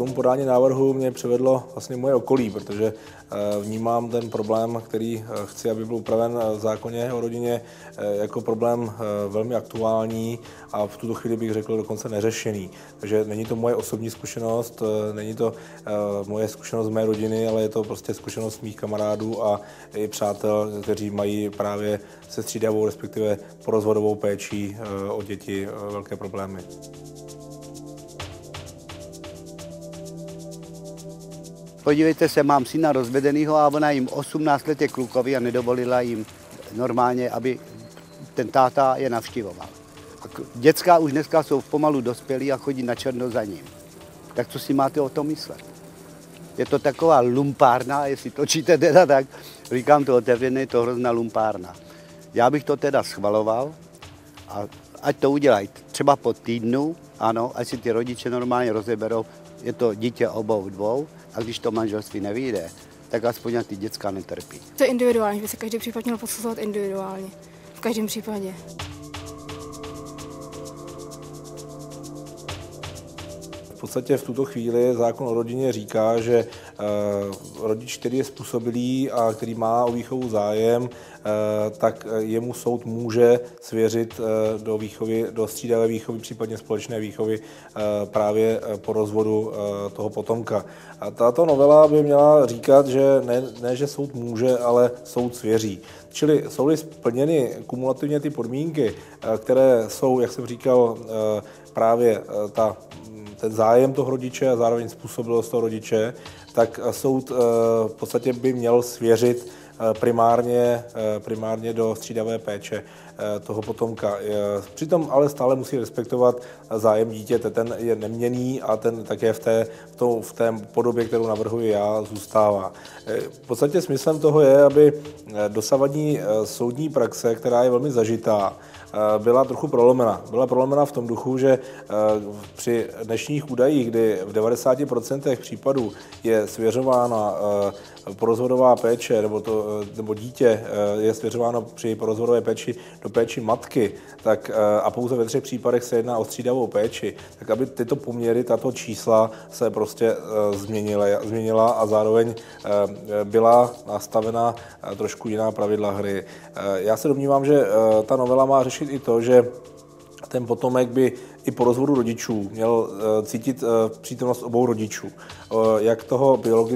tomu podání návrhu mě přivedlo vlastně moje okolí, protože vnímám ten problém, který chci, aby byl upraven v zákoně o rodině, jako problém velmi aktuální a v tuto chvíli bych řekl dokonce neřešený. Takže není to moje osobní zkušenost, není to moje zkušenost mé rodiny, ale je to prostě zkušenost mých kamarádů a i přátel, kteří mají právě se střídavou, respektive porozvodovou péčí o děti velké problémy. Podívejte se, mám syna rozvedenýho a ona jim 18 let je klukovi a nedovolila jim normálně, aby ten táta je navštěvoval. Děcka už dneska jsou pomalu dospělí a chodí na černo za ním. Tak co si máte o tom myslet? Je to taková lumpárna, jestli točíte teda tak, říkám to otevřeně, je to hrozná lumpárna. Já bych to teda schvaloval a ať to udělají třeba po týdnu, ano, ať si ty rodiče normálně rozeberou, je to dítě obou dvou, a když to manželství nevyjde, tak aspoň ty děcka netrpí. To je individuální, by se každý případ měl posuzovat individuálně. V každém případě. V podstatě v tuto chvíli zákon o rodině říká, že rodič, který je způsobilý a který má o výchovu zájem, tak jemu soud může svěřit do střídavé výchovy, případně společné výchovy právě po rozvodu toho potomka. A tato novela by měla říkat, že ne, že soud může, ale soud svěří. Čili jsou-li splněny kumulativně ty podmínky, které jsou, jak jsem říkal, právě ten zájem toho rodiče a zároveň způsobilost toho rodiče, tak soud v podstatě by měl svěřit primárně do střídavé péče toho potomka. Přitom ale stále musí respektovat zájem dítěte. Ten je neměnný a ten také v té podobě, kterou navrhuji já, zůstává. V podstatě smyslem toho je, aby dosavadní soudní praxe, která je velmi zažitá, byla trochu prolomena. Byla prolomena v tom duchu, že při dnešních údajích, kdy v 90% případů je svěřována porozvodová péče, nebo dítě je svěřováno při porozvodové péči do péči matky, tak, a pouze ve 3 případech se jedná o střídavou péči, tak aby tyto poměry, tato čísla se prostě změnila a zároveň byla nastavena trošku jiná pravidla hry. Já se domnívám, že ta novela má řešit i to, že ten potomek by i po rozvodu rodičů měl cítit přítomnost obou rodičů,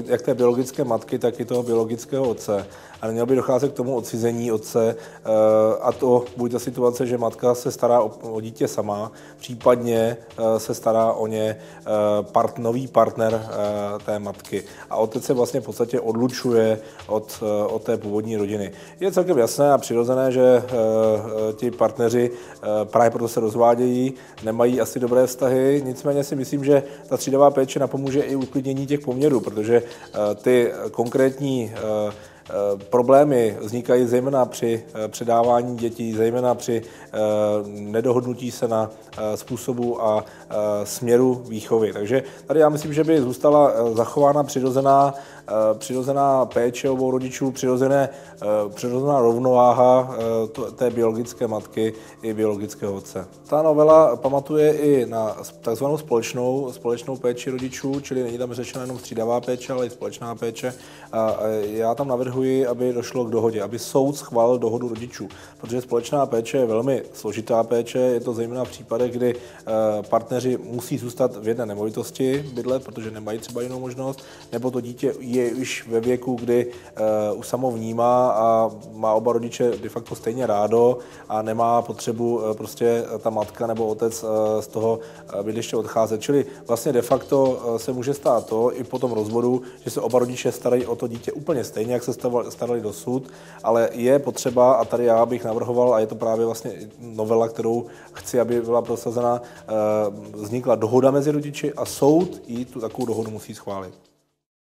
jak té biologické matky, tak i toho biologického otce. A nemělo by docházet k tomu odcizení otce, a to buď ta situace, že matka se stará o dítě sama, případně se stará o ně nový partner té matky. A otec se vlastně v podstatě odlučuje od té původní rodiny. Je celkem jasné a přirozené, že ti partneři právě proto se rozvádějí, nemají asi dobré vztahy, nicméně si myslím, že ta střídavá péče napomůže i uklidnění těch poměrů, protože ty konkrétní problémy vznikají zejména při předávání dětí, zejména při nedohodnutí se na způsobu a směru výchovy. Takže tady já myslím, že by zůstala zachována přirozená péče obou rodičů, přirozená rovnováha té biologické matky i biologického otce. Ta novela pamatuje i na takzvanou společnou péči rodičů, čili není tam řečena jenom střídavá péče, ale i společná péče. A já tam navrhuji, aby došlo k dohodě, aby soud schválil dohodu rodičů, protože společná péče je velmi složitá péče, je to zejména v případech, kdy partneři musí zůstat v jedné nemovitosti bydlet, protože nemají třeba jinou možnost, nebo to dítě je už ve věku, kdy už samo vnímá a má oba rodiče de facto stejně rádo a nemá potřebu prostě ta matka nebo otec z toho bydliště odcházet. Čili vlastně de facto se může stát to i po tom rozvodu, že se oba rodiče starají o to dítě úplně stejně, jak se starali dosud, ale je potřeba, a tady já bych navrhoval, a je to právě vlastně novela, kterou chci, aby byla prosazena, vznikla dohoda mezi rodiči a soud jí tu takovou dohodu musí schválit.